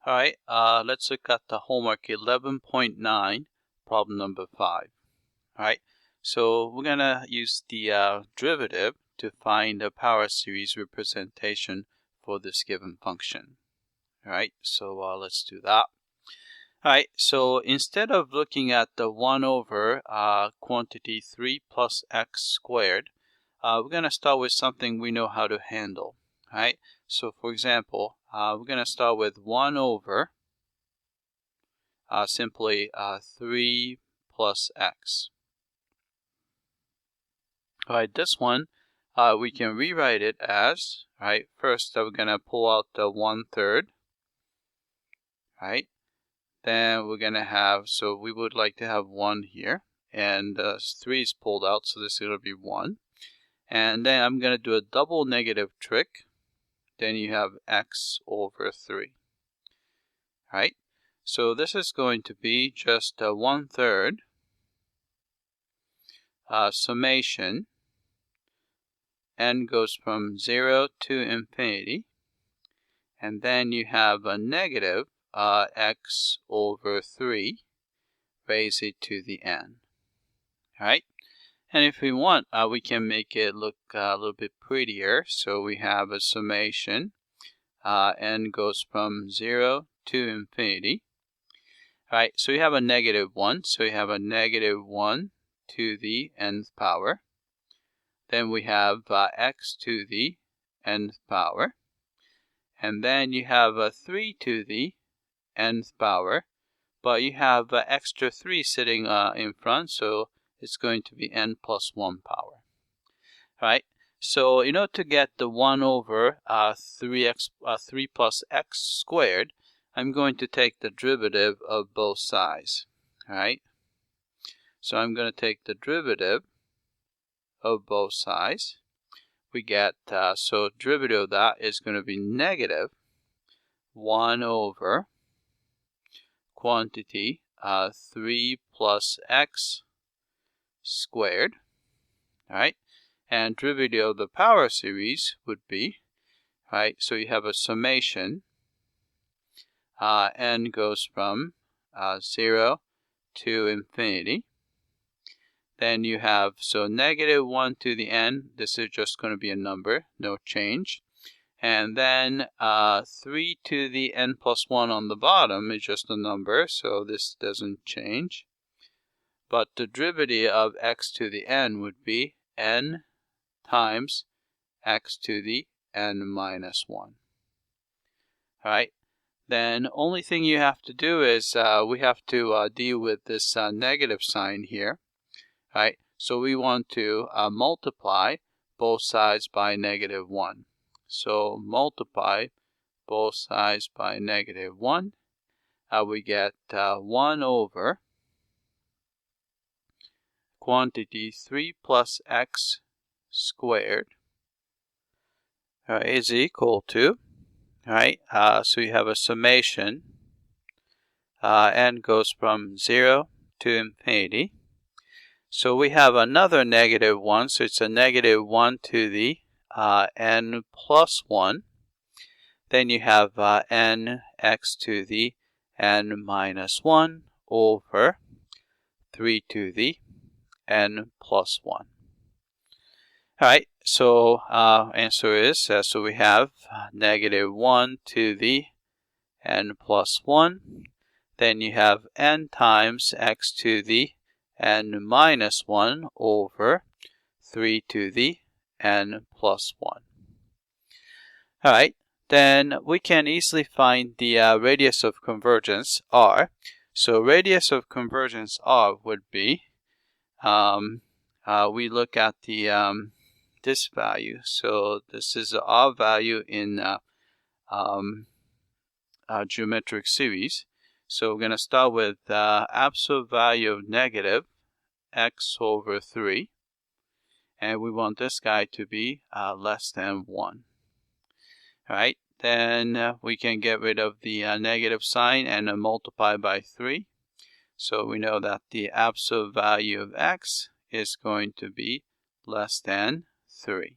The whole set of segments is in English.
Alright, let's look at the homework 11.9, problem number 5. Alright, so we're going to use the derivative to find the power series representation for this given function. Alright, so let's do that. Alright, so instead of looking at the 1 over quantity 3 plus x squared, we're going to start with something we know how to handle. Alright, so for example, we're going to start with 1 over simply 3 plus x. Alright, this one we can rewrite it as, right, first we're going to pull out the 1/3, right, then we're going to have, so we would like to have 1 here, and 3 is pulled out, so this is going to be 1, and then I'm going to do a double negative trick, then you have x over 3, right, so this is going to be just 1/3 summation, n goes from 0 to infinity, and then you have a negative x over 3 raise it to the n. Alright, and if we want, we can make it look a little bit prettier. So we have a summation, n goes from 0 to infinity. Alright, so you have a negative 1, so you have a negative 1 to the nth power. Then we have x to the nth power. And then you have a 3 to the nth power. But you have extra 3 sitting in front, so it's going to be n plus 1 power. Right? So in order to get the 1 over 3 plus x squared, I'm going to take the derivative of both sides. Right? So I'm going to take the derivative of both sides. We get, so derivative of that is going to be negative 1 over quantity 3 plus x squared. Alright, and derivative of the power series would be, right, so you have a summation, n goes from 0 to infinity. Then you have, so negative 1 to the n, this is just going to be a number, no change. And then 3 to the n plus 1 on the bottom is just a number, so this doesn't change. But the derivative of x to the n would be n times x to the n minus 1. Alright, then only thing you have to do is we have to deal with this negative sign here. Right, so we want to multiply both sides by negative 1. So multiply both sides by negative 1. We get 1 over quantity 3 plus x squared is equal to, right, so you have a summation, n goes from 0 to infinity. So we have another negative 1, so it's a negative 1 to the n plus 1. Then you have n x to the n minus 1 over 3 to the n plus 1. Alright, so answer is, so we have negative 1 to the n plus 1. Then you have n times x to the n minus 1 over 3 to the n plus 1. Alright, then we can easily find the radius of convergence r. So radius of convergence r would be, we look at the this value. So this is the r value in geometric series. So we're going to start with absolute value of negative x over 3, and we want this guy to be less than 1. Alright, then we can get rid of the negative sign and multiply by 3. So we know that the absolute value of x is going to be less than 3,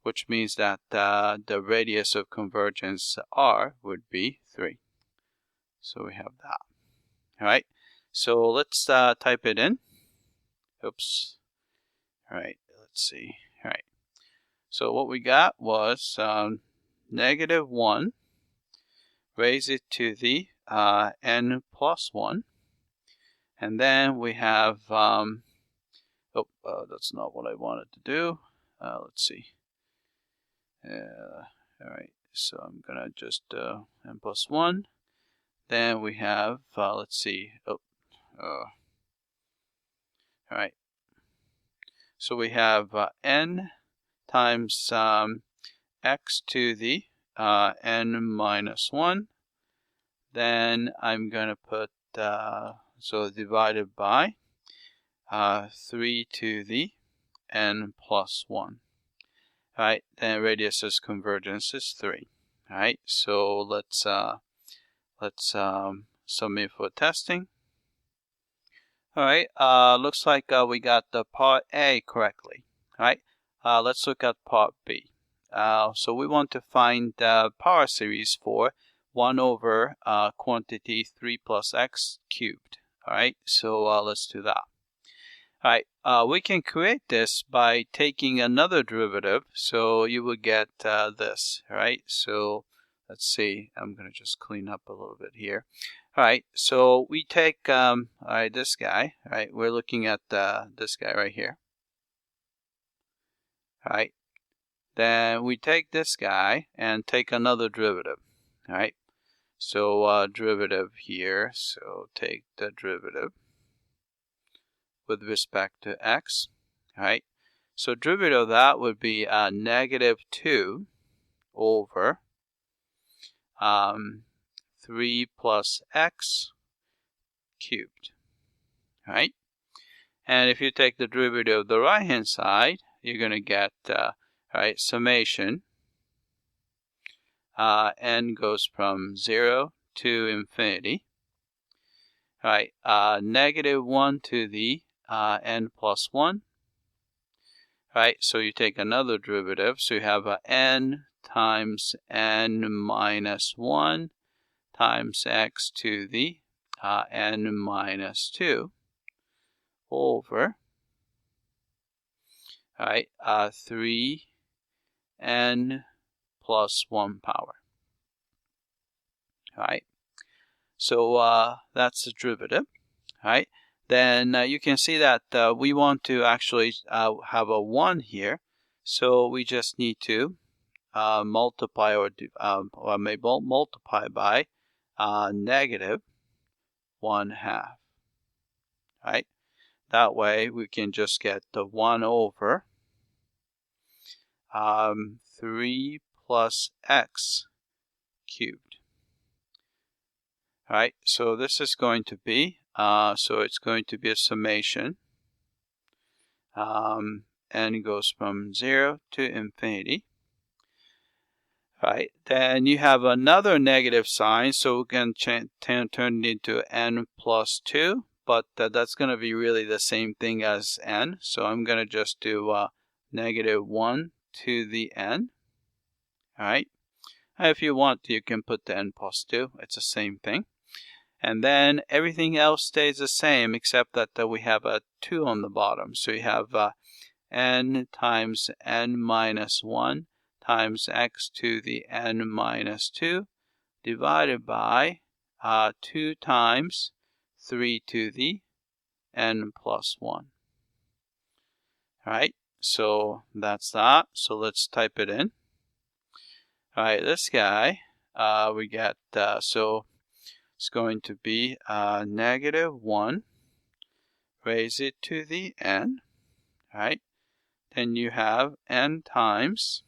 which means that the radius of convergence r would be 3. So we have that. All right. So let's type it in. Oops. All right. Let's see. All right. So what we got was -1, raise it to the n plus 1. And then we have, that's not what I wanted to do. Let's see. All right, so I'm gonna just n plus 1. Then we have, let's see. All right. So we have n times x to the n minus 1. Then I'm gonna put so divided by 3 to the n plus 1. All right, then radius of convergence is 3. All right, so let's submit for testing. All right, looks like we got the part A correctly. All right, let's look at part B. So we want to find the power series for 1 over quantity 3 plus x cubed. All right, so let's do that. All right, we can create this by taking another derivative, so you would get this. All right, so let's see. I'm going to just clean up a little bit here. All right, so we take all right, this guy. All right, we're looking at this guy right here. All right, then we take this guy and take another derivative. All right, so derivative here. So take the derivative with respect to x. All right, so derivative of that would be -2 over 3 plus x cubed. All right, and if you take the derivative of the right hand side, you're going to get all right, summation n goes from 0 to infinity. All right, -1 to the n plus 1. All right, so you take another derivative, so you have n times n minus 1 times x to the n minus 2 over, all right, 3n plus 1 power. All right, so that's the derivative. All right, then you can see that we want to actually have a 1 here, so we just need to multiply or maybe multiply by -1/2. Right? That way we can just get the 1 over 3 plus x cubed. All right, so this is going to be, so it's going to be a summation. N goes from 0 to infinity. All right, then you have another negative sign, so we can turn it into n plus 2, but that's going to be really the same thing as n. So I'm going to just do -1 to the n. All right, if you want, you can put the n plus 2. It's the same thing. And then everything else stays the same except that we have a 2 on the bottom. So you have n times n minus 1 times x to the n minus 2 divided by 2 times 3 to the n plus 1. All right, so that's that. So let's type it in. All right, this guy, we get, so it's going to be -1, raise it to the n, right? Then you have n times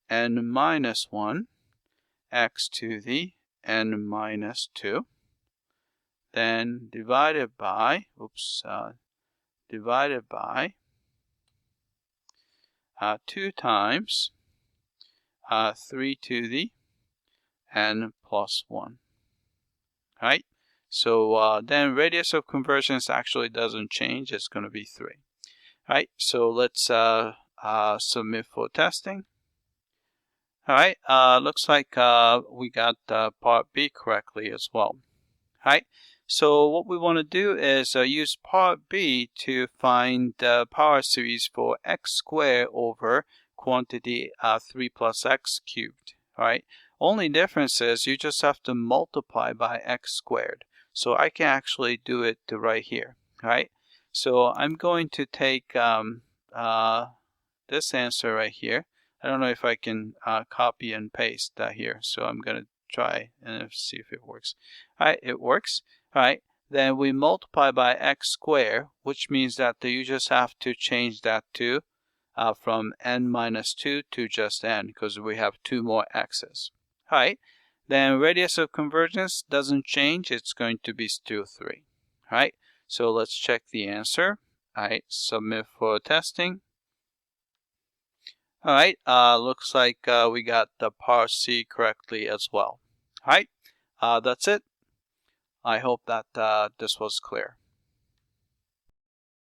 n minus 1, x to the n minus 2, then divided by, divided by 2 times 3 to the n plus 1. Right? So then radius of convergence actually doesn't change. It's going to be 3. Right? So let's submit for testing. All right, looks like we got part B correctly as well. All right, so what we want to do is use part B to find the power series for x squared over quantity 3 plus x cubed. All right, only difference is you just have to multiply by x squared. So I can actually do it right here. All right, so I'm going to take this answer right here. I don't know if I can copy and paste that here, so I'm going to try and see if it works. All right, it works. All right, then we multiply by x squared, which means that you just have to change that to from n minus 2 to just n, because we have 2 more x's. All right, then radius of convergence doesn't change. It's going to be still 3. All right, so let's check the answer. All right, submit for testing. All right, looks like we got the part C correctly as well. All right, that's it. I hope that this was clear.